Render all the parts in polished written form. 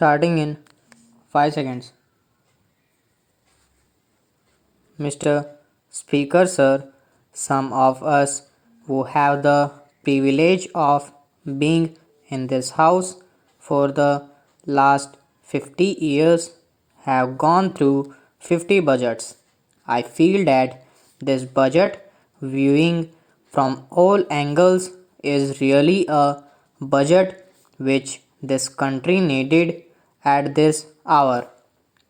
Starting in 5 seconds. Mr. Speaker, sir, some of us who have the privilege of being in this house for the last 50 years have gone through 50 budgets. I feel that this budget viewing from all angles is really a budget which this country needed at this hour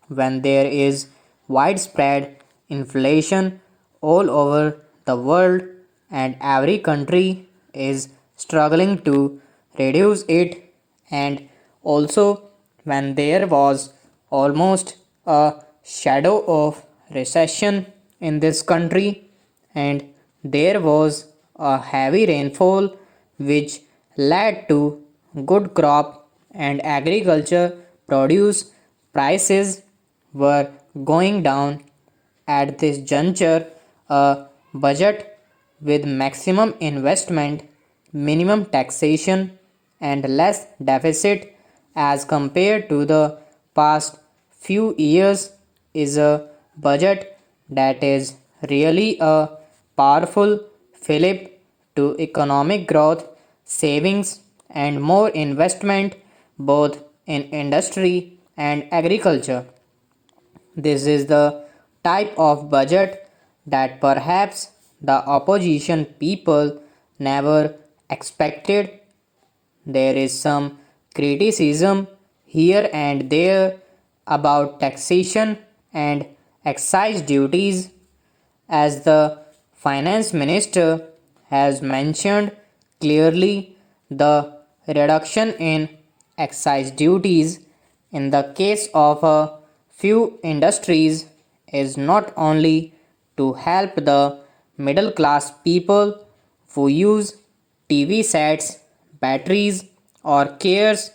when there is widespread inflation all over the world and every country is struggling to reduce it, and also when there was almost a shadow of recession in this country and there was a heavy rainfall which led to good crop and agriculture produce prices were going down. At this juncture, a budget with maximum investment, minimum taxation, and less deficit as compared to the past few years is a budget that is really a powerful fillip to economic growth, savings, and more investment both in industry and agriculture. This is the type of budget that perhaps the opposition people never expected. There is some criticism here and there about taxation and excise duties, as the finance minister has mentioned clearly. The reduction in excise duties in the case of a few industries is not only to help the middle class people who use TV sets, batteries, or cares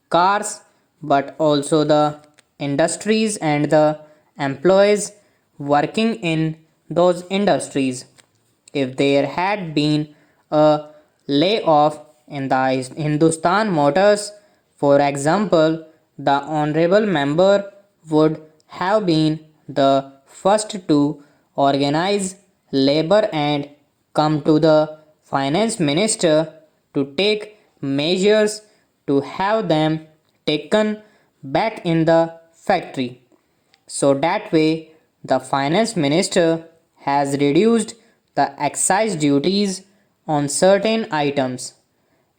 cars, but also the industries and the employees working in those industries. If there had been a layoff in the Hindustan Motors, for example, the honorable member would have been the first to organize labor and come to the finance minister to take measures to have them taken back in the factory. So that way, the finance minister has reduced the excise duties on certain items.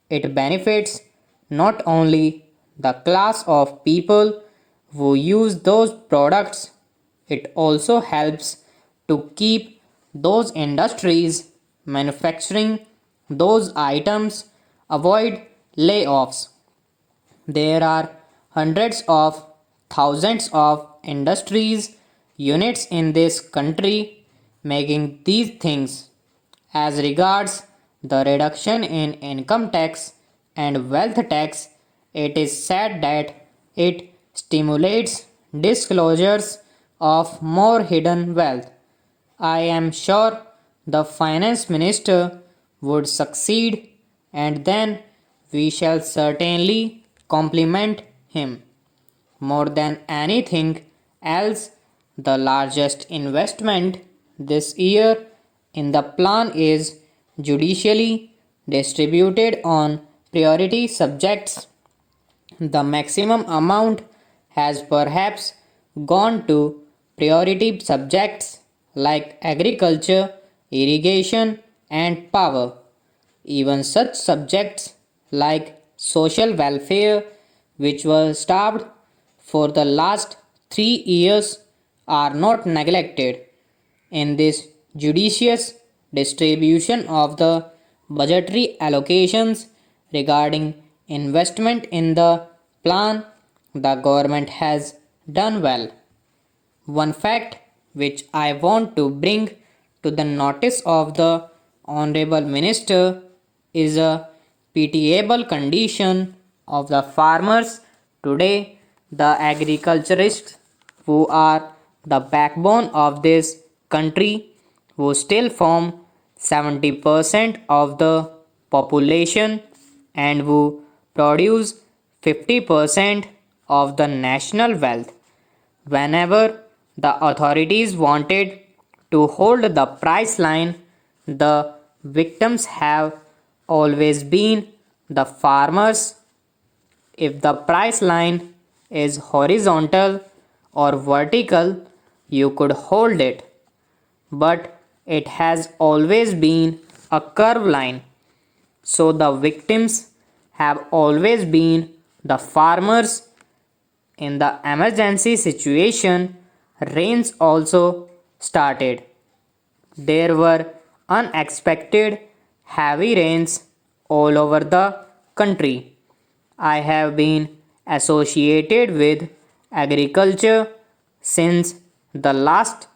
It benefits not only the class of people who use those products, it also helps to keep those industries manufacturing those items, avoid layoffs. There are hundreds of thousands of industries units in this country making these things. As regards the reduction in income tax and wealth tax, it is said that it stimulates disclosures of more hidden wealth. I am sure the finance minister would succeed, and then we shall certainly compliment him. More than anything else, the largest investment this year in the plan is judicially distributed on priority subjects. The maximum amount has perhaps gone to priority subjects like agriculture, irrigation, and power. Even such subjects like social welfare, which were starved for the last 3 years, are not neglected. In this judicious distribution of the budgetary allocations regarding investment in the plan, the government has done well. One fact which I want to bring to the notice of the Honorable Minister is a pitiable condition of the farmers today, the agriculturists who are the backbone of this country, who still form 70% of the population and who produce 50% of the national wealth. Whenever the authorities wanted to hold the price line, the victims have always been the farmers. If the price line is horizontal or vertical, you could hold it, but it has always been a curved line. So the victims have always been the farmers. In the emergency situation, rains also started. There were unexpected heavy rains all over the country. I have been associated with agriculture since the last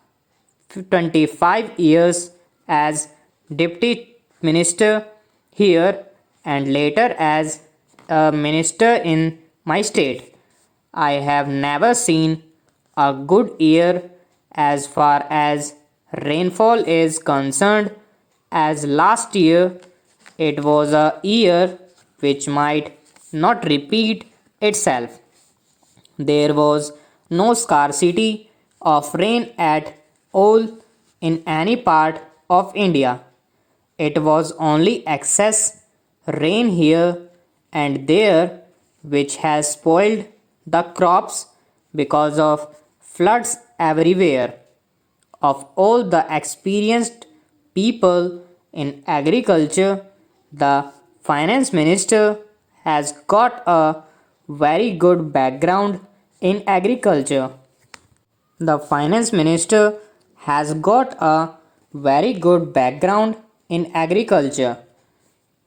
25 years as deputy minister here and later as a minister in my state. I have never seen a good year as far as rainfall is concerned as last year. It was a year which might not repeat itself. There was no scarcity of rain at all in any part of India. It was only excess rain here and there which has spoiled the crops because of floods everywhere. Of all the experienced people in agriculture, the finance minister has got a very good background in agriculture. The finance minister has got a very good background in agriculture.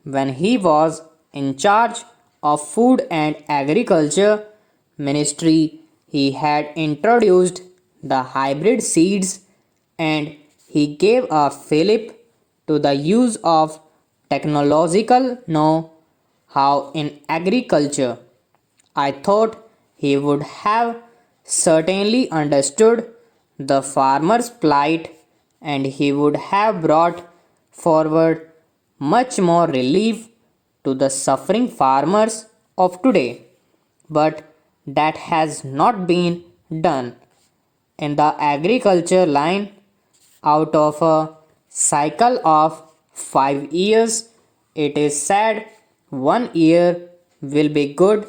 When he was in charge of food and agriculture ministry, he had introduced the hybrid seeds and he gave a fillip to the use of technological know-how in agriculture. I thought he would have certainly understood the farmer's plight and he would have brought forward much more relief to the suffering farmers of today. But that has not been done. In the agriculture line, out of a cycle of 5 years, it is said 1 year will be good,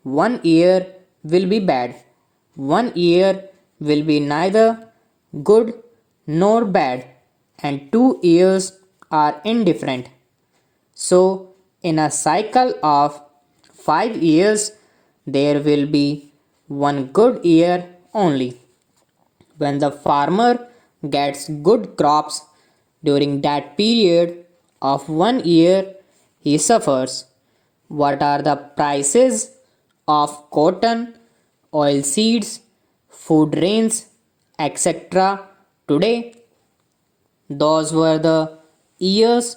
1 year will be bad, 1 year will be neither good nor bad, and 2 years are indifferent. So, in a cycle of 5 years, there will be one good year only. When the farmer gets good crops during that period of 1 year, he suffers. What are the prices of cotton, oilseeds, food grains, etc. today? Those were the years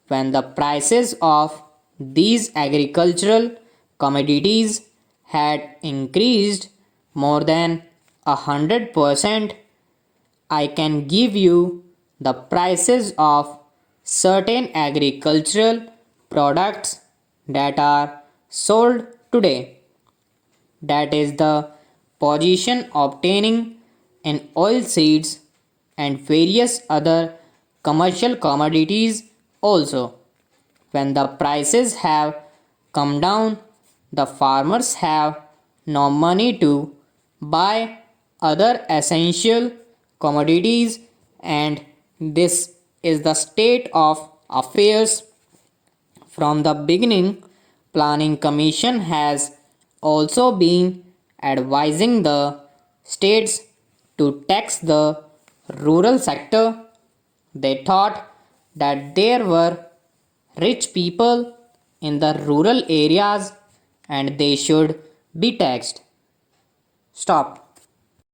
when the prices of these agricultural commodities had increased more than 100%. I can give you the prices of certain agricultural products that are sold today. That is the position obtaining in oil seeds and various other commercial commodities also. When the prices have come down, the farmers have no money to buy other essential commodities, and this is the state of affairs from the beginning. Planning Commission has also been advising the states to tax the rural sector. They thought that there were rich people in the rural areas and they should be taxed. Stop.